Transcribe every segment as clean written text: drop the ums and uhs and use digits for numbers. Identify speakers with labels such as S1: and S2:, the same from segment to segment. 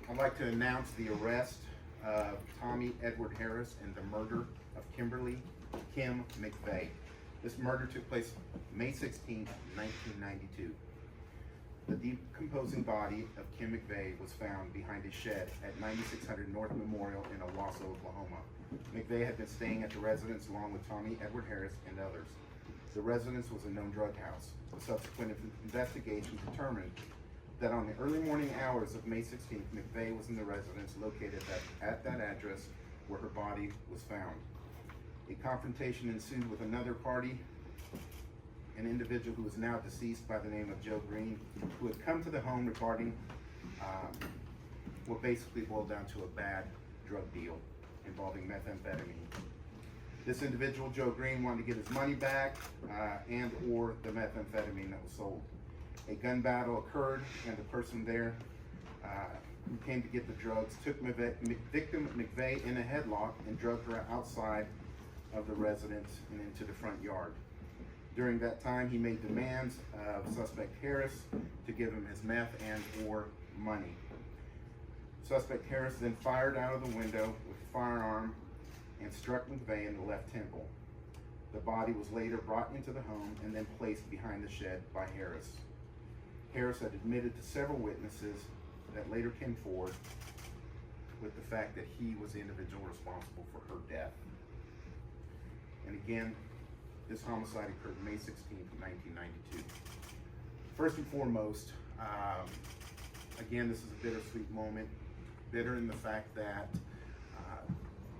S1: I'd like to announce the arrest of Tommy Edward Harris and the murder of Kimberly Kim McVeigh. This murder took place May 16, 1992. The decomposing body of Kim McVeigh was found behind a shed at 9600 North Memorial in Owasso, Oklahoma. McVeigh had been staying at the residence along with Tommy Edward Harris and others. The residence was a known drug house. The subsequent investigation determined that on the early morning hours of May 16th, McVeigh was in the residence located at that address where her body was found. A confrontation ensued with another party, an individual who is now deceased by the name of Joe Green, who had come to the home regarding what basically boiled down to a bad drug deal involving methamphetamine. This individual, Joe Green, wanted to get his money back and or the methamphetamine that was sold. A gun battle occurred, and the person there who came to get the drugs took victim McVeigh in a headlock and drug her outside of the residence and into the front yard. During that time, he made demands of suspect Harris to give him his meth and or money. Suspect Harris then fired out of the window with a firearm and struck McVeigh in the left temple. The body was later brought into the home and then placed behind the shed by Harris. Harris had admitted to several witnesses that later came forward with the fact that he was the individual responsible for her death. And again, this homicide occurred May 16th, 1992. First and foremost, again, this is a bittersweet moment. Bitter in the fact that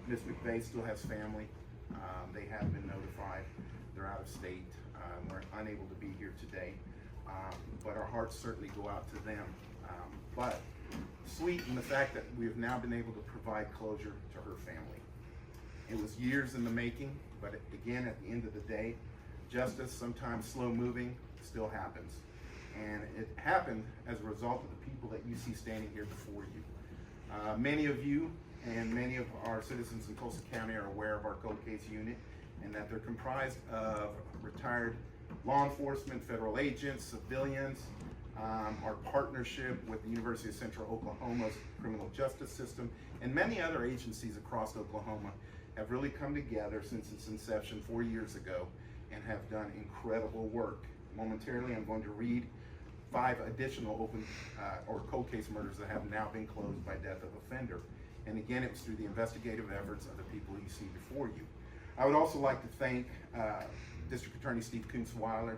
S1: Ms. McVeigh still has family. They have been notified. They're out of state. We're unable to be here today. But our hearts certainly go out to them. But sweet in the fact that we have now been able to provide closure to her family. It was years in the making, but again, at the end of the day, justice, sometimes slow moving, still happens. And it happened as a result of the people that you see standing here before you. Many of you and many of our citizens in Tulsa County are aware of our cold case unit and that they're comprised of retired law enforcement, federal agents, civilians. Our partnership with the University of Central Oklahoma's criminal justice system and many other agencies across Oklahoma have really come together since its inception 4 years ago and have done incredible work. Momentarily, I'm going to read 5 additional open or cold case murders that have now been closed by death of offender. And again, it was through the investigative efforts of the people you see before you. I would also like to thank District Attorney Steve Kunzweiler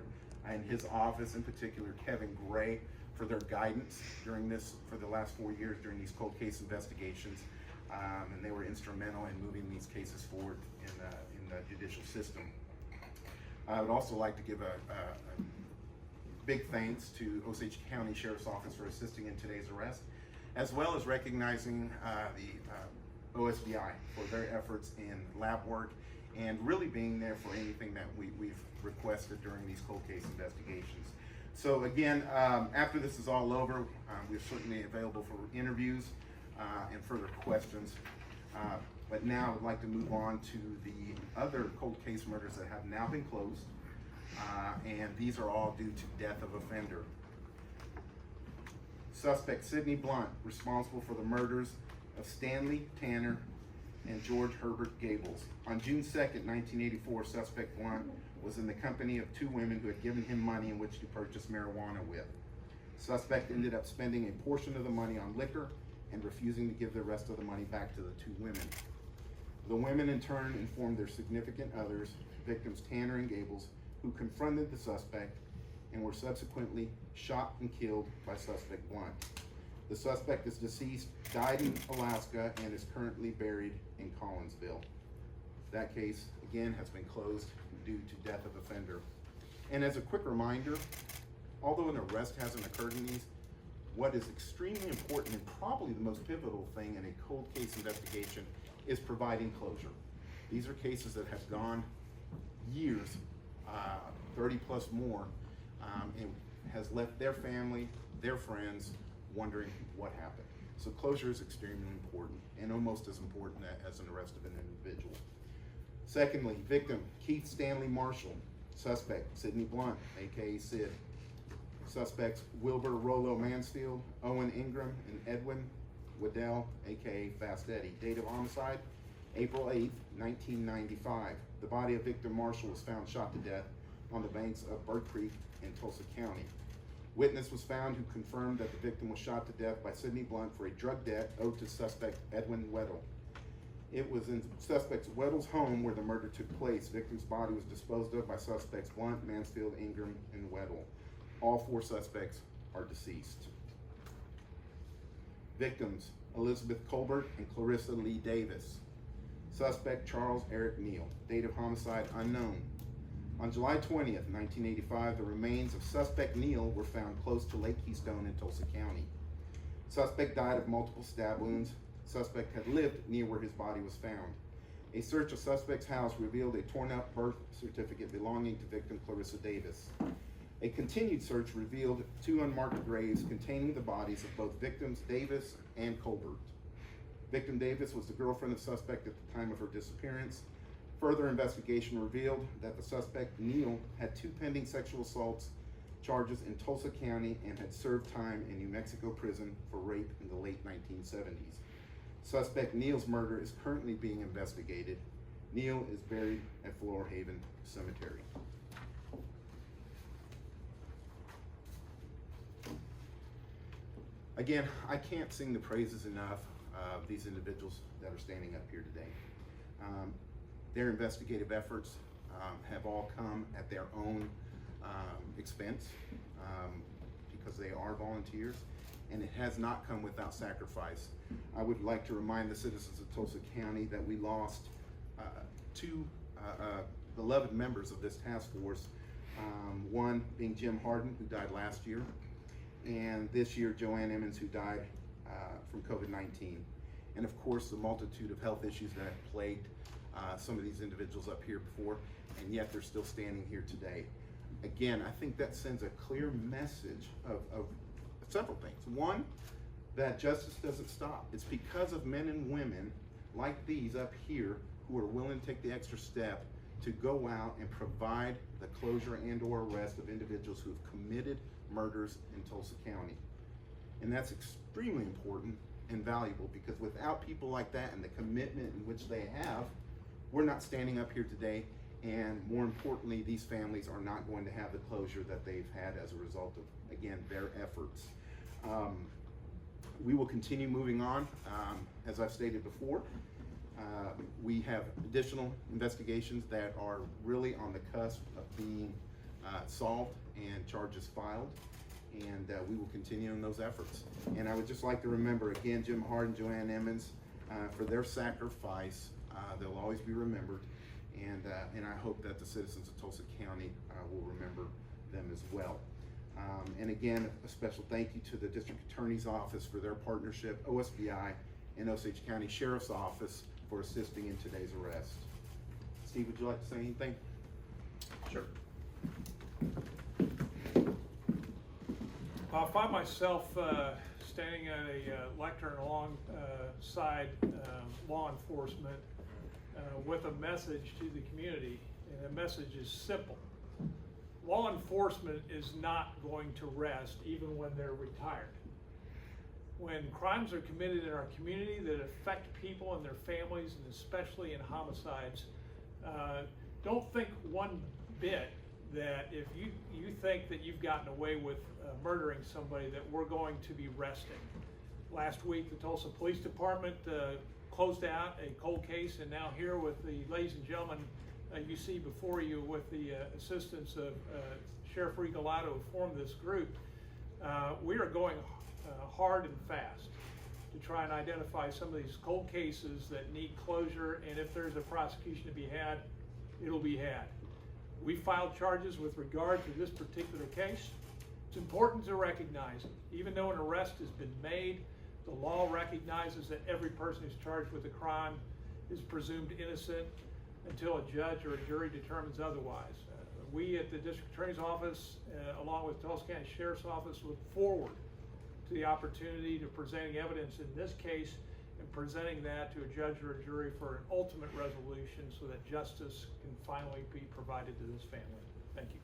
S1: and his office, in particular Kevin Gray, for their guidance during this, for the last 4 years during these cold case investigations. And they were instrumental in moving these cases forward in the judicial system. I would also like to give a big thanks to Osage County Sheriff's Office for assisting in today's arrest, as well as recognizing the OSBI for their efforts in lab work and really being there for anything that we've requested during these cold case investigations. So again, after this is all over, we're certainly available for interviews and further questions. But now I'd like to move on to the other cold case murders that have now been closed. And these are all due to death of offender. Suspect Sidney Blunt, responsible for the murders of Stanley Tanner and George Herbert Gables. On June 2nd, 1984, suspect Blunt was in the company of 2 women who had given him money in which to purchase marijuana with. Suspect ended up spending a portion of the money on liquor and refusing to give the rest of the money back to the 2 women. The women in turn informed their significant others, victims Tanner and Gables, who confronted the suspect and were subsequently shot and killed by suspect Blunt. The suspect is deceased, died in Alaska, and is currently buried in Collinsville. That case, again, has been closed due to death of offender. And as a quick reminder, although an arrest hasn't occurred in these, what is extremely important and probably the most pivotal thing in a cold case investigation is providing closure. These are cases that have gone years, 30 plus more, and has left their family, their friends, wondering what happened. So closure is extremely important and almost as important as an arrest of an individual. Secondly, victim Keith Stanley Marshall. Suspect Sidney Blunt, aka Sid. Suspects Wilbur Rollo Mansfield, Owen Ingram, and Edwin Waddell, aka Fast Eddie. Date of homicide, April 8th, 1995. The body of Victor Marshall was found shot to death on the banks of Bird Creek in Tulsa County. Witness was found who confirmed that the victim was shot to death by Sidney Blunt for a drug debt owed to suspect Edwin Weddle. It was in suspect Weddle's home where the murder took place. Victim's body was disposed of by suspects Blunt, Mansfield, Ingram, and Weddle. All 4 suspects are deceased. Victims, Elizabeth Colbert and Clarissa Lee Davis. Suspect Charles Eric Neal. Date of homicide unknown. On July 20th, 1985, the remains of suspect Neal were found close to Lake Keystone in Tulsa County. Suspect died of multiple stab wounds. Suspect had lived near where his body was found. A search of suspect's house revealed a torn up birth certificate belonging to victim Clarissa Davis. A continued search revealed 2 unmarked graves containing the bodies of both victims Davis and Colbert. Victim Davis was the girlfriend of suspect at the time of her disappearance. Further investigation revealed that the suspect Neal had 2 pending sexual assaults charges in Tulsa County and had served time in New Mexico prison for rape in the late 1970s. Suspect Neal's murder is currently being investigated. Neal is buried at Flower Haven Cemetery. Again, I can't sing the praises enough of these individuals that are standing up here today. Their investigative efforts have all come at their own expense because they are volunteers, and it has not come without sacrifice. I would like to remind the citizens of Tulsa County that we lost 2 beloved members of this task force, one being Jim Harden, who died last year, and this year Joanne Emmons, who died from COVID-19. And of course, the multitude of health issues that have plagued some of these individuals up here before, and yet they're still standing here today. Again, I think that sends a clear message of several things. One, that justice doesn't stop. It's because of men and women like these up here who are willing to take the extra step to go out and provide the closure and or arrest of individuals who have committed murders in Tulsa County. And that's extremely important and valuable, because without people like that and the commitment in which they have, we're not standing up here today, and more importantly, these families are not going to have the closure that they've had as a result of, again, their efforts. We will continue moving on. As I've stated before, we have additional investigations that are really on the cusp of being solved and charges filed, and we will continue in those efforts. And I would just like to remember again Jim Harden, Joanne Emmons, for their sacrifice. They'll always be remembered, and I hope that the citizens of Tulsa County will remember them as well. And again, a special thank you to the District Attorney's Office for their partnership, OSBI, and Osage County Sheriff's Office for assisting in today's arrest. Steve, would you like to say anything?
S2: Sure. I find myself standing at a lectern alongside law enforcement with a message to the community, and the message is simple. Law enforcement is not going to rest even when they're retired. When crimes are committed in our community that affect people and their families, and especially in homicides, don't think one bit that if you think that you've gotten away with murdering somebody, that we're going to be resting. Last week, the Tulsa Police Department closed out a cold case, and now here with the ladies and gentlemen you see before you, with the assistance of Sheriff Regalado, who formed this group, we are going hard and fast to try and identify some of these cold cases that need closure, and if there's a prosecution to be had, it'll be had. We filed charges with regard to this particular case. It's important to recognize, even though an arrest has been made, the law recognizes that every person who's charged with a crime is presumed innocent until a judge or a jury determines otherwise. We at the District Attorney's Office, along with Tulsa County Sheriff's Office, look forward to the opportunity to presenting evidence in this case and presenting that to a judge or a jury for an ultimate resolution so that justice can finally be provided to this family. Thank you.